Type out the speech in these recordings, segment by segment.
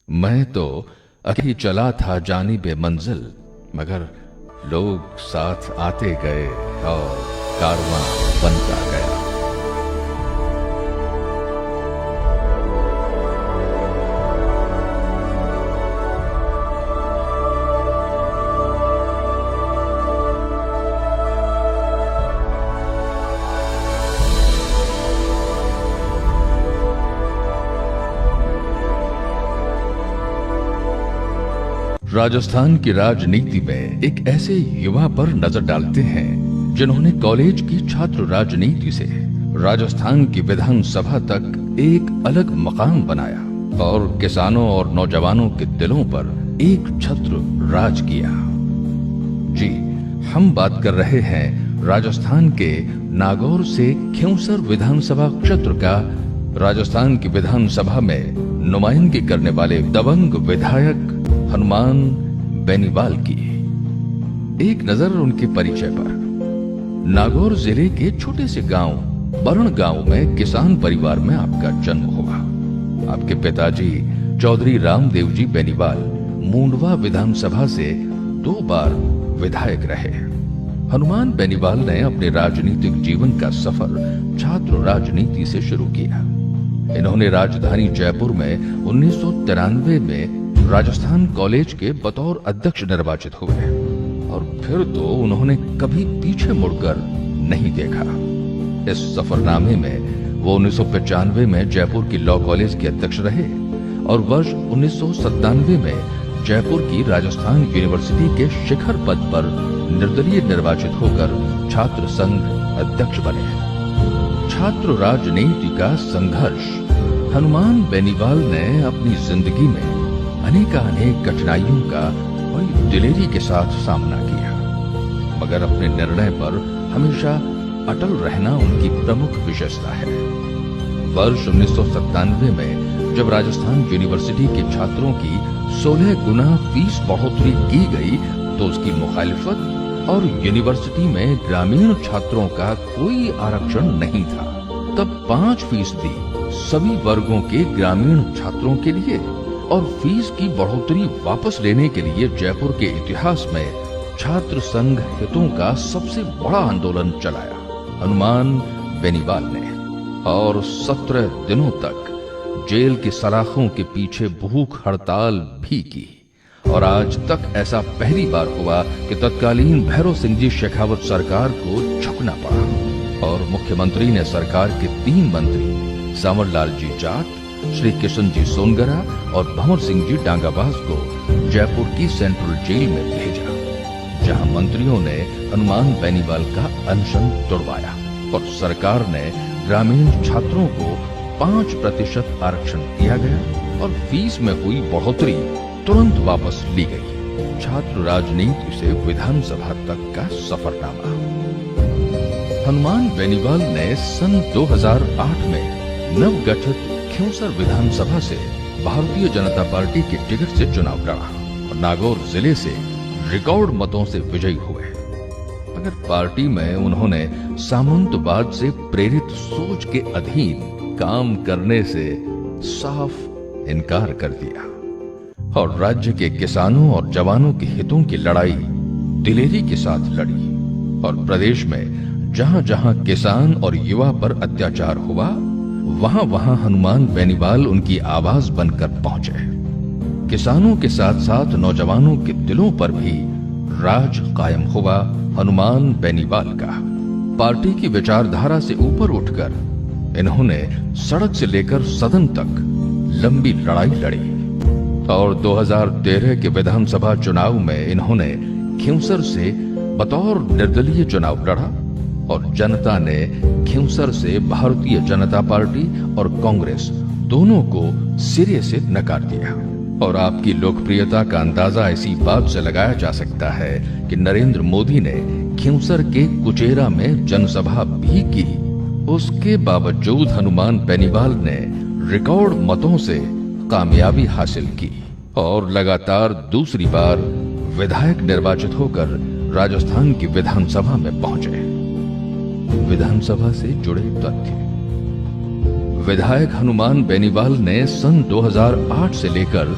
मैं तो अभी चला था जानिबे मंजिल, मगर लोग साथ आते गए और कारवां बनता गया। राजस्थान की राजनीति में एक ऐसे युवा पर नजर डालते हैं जिन्होंने कॉलेज की छात्र राजनीति से राजस्थान की विधानसभा तक एक अलग मकाम बनाया और किसानों और नौजवानों के दिलों पर एक छत्र राज किया। जी, हम बात कर रहे हैं राजस्थान के नागौर से खिंवसर विधानसभा क्षेत्र का। राजस्थान की विधानसभा में नुमाइंदगी करने वाले दबंग विधायक हनुमान बेनीवाल की। एक नजर उनके परिचय पर। नागौर जिले के छोटे से गांव बरण गांव में किसान परिवार में आपका जन्म हुआ। आपके पिताजी चौधरी रामदेव जी बेनीवाल मूंडवा विधानसभा से 2 बार विधायक रहे। हनुमान बेनीवाल ने अपने राजनीतिक जीवन का सफर छात्र राजनीति से शुरू किया। इन्होंने राजधानी जयपुर में 1993 में राजस्थान कॉलेज के बतौर अध्यक्ष निर्वाचित हुए और फिर तो उन्होंने कभी पीछे मुड़कर नहीं देखा। इस सफरनामे में वो 1995 में जयपुर की लॉ कॉलेज के अध्यक्ष रहे और वर्ष 1997 में जयपुर की राजस्थान यूनिवर्सिटी के शिखर पद पर निर्दलीय निर्वाचित होकर छात्र संघ अध्यक्ष बने। छात्र राजनीति का संघर्ष। हनुमान बेनीवाल ने अपनी जिंदगी में अनेक कठिनाइयों का बड़ी दिलेरी के साथ सामना किया, मगर अपने निर्णय पर हमेशा अटल रहना उनकी प्रमुख विशेषता है। वर्ष 1997 में जब राजस्थान यूनिवर्सिटी के छात्रों की 16 गुना फीस बढ़ोतरी की गई तो उसकी मुखालिफत और यूनिवर्सिटी में ग्रामीण छात्रों का कोई आरक्षण नहीं था। तब 5% सभी वर्गों के ग्रामीण छात्रों के लिए और फीस की बढ़ोतरी वापस लेने के लिए जयपुर के इतिहास में छात्र संघ हितों का सबसे बड़ा आंदोलन चलाया हनुमान बेनीवाल ने, और 17 दिनों तक जेल की सलाखों के पीछे भूख हड़ताल भी की। और आज तक ऐसा पहली बार हुआ कि तत्कालीन भैरव सिंह जी शेखावत सरकार को झुकना पड़ा और मुख्यमंत्री ने सरकार के 3 मंत्री सांवरलाल जी जाट, श्री किशन जी सोनगरा और भंवर सिंह जी डांगाबाज को जयपुर की सेंट्रल जेल में भेजा, जहां मंत्रियों ने हनुमान बेनीवाल का अनशन तोड़वाया और सरकार ने ग्रामीण छात्रों को 5% आरक्षण दिया गया और फीस में हुई बढ़ोतरी तुरंत वापस ली गई। छात्र राजनीति से विधानसभा तक का सफरनामा। हनुमान बेनीवाल ने सन 2008 में नवगठित खिंवसर विधानसभा से भारतीय जनता पार्टी के टिकट से चुनाव लड़ा और नागौर जिले से रिकॉर्ड मतों से विजयी हुए, मगर पार्टी में उन्होंने सामंतवाद से प्रेरित सोच के अधीन काम करने से साफ इनकार कर दिया और राज्य के किसानों और जवानों के हितों की लड़ाई दिलेरी के साथ लड़ी। और प्रदेश में जहां जहां किसान और युवा पर अत्याचार हुआ वहां वहां हनुमान बेनीवाल उनकी आवाज बनकर पहुंचे। किसानों के साथ साथ नौजवानों के दिलों पर भी राज कायम हुआ हनुमान बेनीवाल का। पार्टी की विचारधारा से ऊपर उठकर इन्होंने सड़क से लेकर सदन तक लंबी लड़ाई लड़ी और 2013 के विधानसभा चुनाव में इन्होंने खिंवसर से बतौर निर्दलीय चुनाव लड़ा और जनता ने खिंवसर से भारतीय जनता पार्टी और कांग्रेस दोनों को सिरे से नकार दिया। और आपकी लोकप्रियता का अंदाजा इसी बात से लगाया जा सकता है कि नरेंद्र मोदी ने खिंवसर के कुचेरा में जनसभा भी की। उसके बावजूद हनुमान बेनीवाल ने रिकॉर्ड मतों से कामयाबी हासिल की और लगातार दूसरी बार विधायक निर्वाचित होकर राजस्थान की विधानसभा में पहुंचे। विधानसभा से जुड़े तथ्य। विधायक हनुमान बेनीवाल ने सन 2008 से लेकर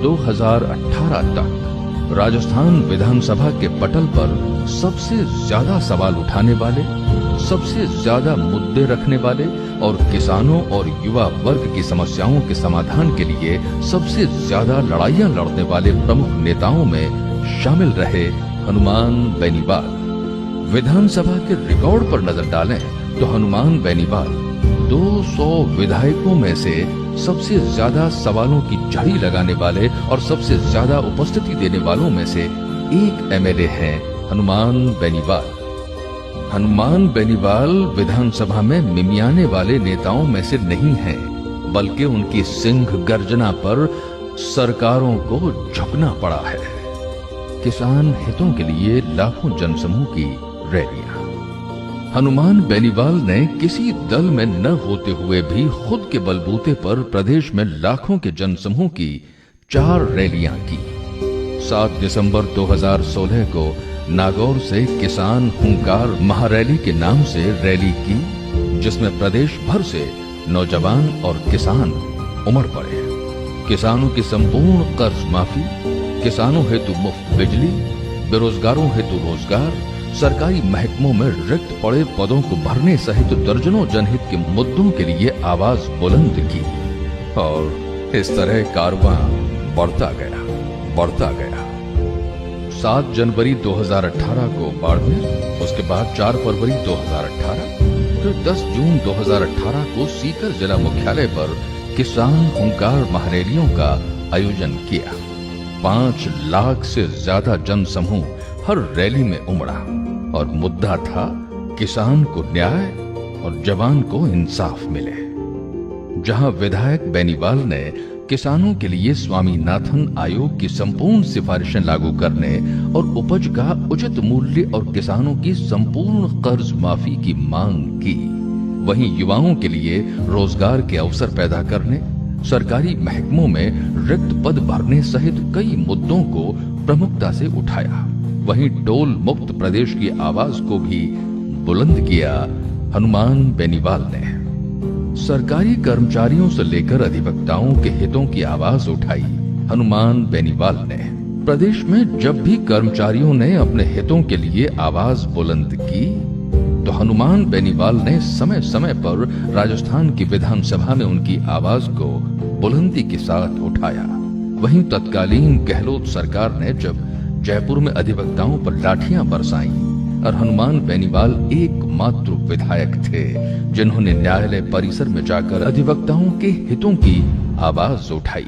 2018 तक राजस्थान विधानसभा के पटल पर सबसे ज्यादा सवाल उठाने वाले, सबसे ज्यादा मुद्दे रखने वाले और किसानों और युवा वर्ग की समस्याओं के समाधान के लिए सबसे ज्यादा लड़ाइयां लड़ने वाले प्रमुख नेताओं में शामिल रहे हनुमान बेनीवाल। विधानसभा के रिकॉर्ड पर नजर डालें तो हनुमान बेनीवाल 200 विधायकों में से सबसे ज्यादा सवालों की झड़ी लगाने वाले और सबसे ज्यादा उपस्थिति देने वालों में से एक एमएलए हैं हनुमान बेनीवाल। हनुमान बेनीवाल विधानसभा में मिमियाने वाले नेताओं में से नहीं हैं, बल्कि उनकी सिंह गर्जना पर सरकारों को झुकना पड़ा है। किसान हितों के लिए लाखों जनसमूह की रैलियां। हनुमान बेनीवाल ने किसी दल में न होते हुए भी खुद के बलबूते पर प्रदेश में लाखों के जनसमूह की 4 रैलियां की। 7 दिसंबर 2016 को नागौर से किसान हुंकार महारैली के नाम से रैली की, जिसमें प्रदेश भर से नौजवान और किसान उमड़ पड़े। किसानों की संपूर्ण कर्ज माफी, किसानों हेतु मुफ्त बिजली, बेरोजगारों हेतु रोजगार, सरकारी महकमों में रिक्त पड़े पदों को भरने सहित दर्जनों जनहित के मुद्दों के लिए आवाज बुलंद की और इस तरह कारवां बढ़ता गया। 7 जनवरी 2018 को बाड़मेर, उसके बाद 4 फरवरी 2018, फिर 10 जून 2018 को सीकर जिला मुख्यालय पर किसान हुंकार महारैलियों का आयोजन किया। 5 लाख से ज्यादा जनसमूह हर रैली में उमड़ा और मुद्दा था किसान को न्याय और जवान को इंसाफ मिले। जहां विधायक बेनीवाल ने किसानों के लिए स्वामीनाथन आयोग की संपूर्ण सिफारिशें लागू करने और उपज का उचित मूल्य और किसानों की संपूर्ण कर्ज माफी की मांग की, वहीं युवाओं के लिए रोजगार के अवसर पैदा करने, सरकारी महकमों में रिक्त पद भरने सहित कई मुद्दों को प्रमुखता से उठाया। वहीं टोल मुक्त प्रदेश की आवाज को भी बुलंद किया हनुमान बेनीवाल ने। सरकारी कर्मचारियों से लेकर अधिवक्ताओं के हितों की आवाज उठाई हनुमान बेनीवाल ने। प्रदेश में जब भी कर्मचारियों ने अपने हितों के लिए आवाज बुलंद की तो हनुमान बेनीवाल ने समय समय पर राजस्थान की विधानसभा में उनकी आवाज को बुलंदी के साथ उठाया। वहीं तत्कालीन गहलोत सरकार ने जब जयपुर में अधिवक्ताओं पर लाठियां बरसाई और हनुमान बेनीवाल एकमात्र विधायक थे जिन्होंने न्यायालय परिसर में जाकर अधिवक्ताओं के हितों की आवाज उठाई।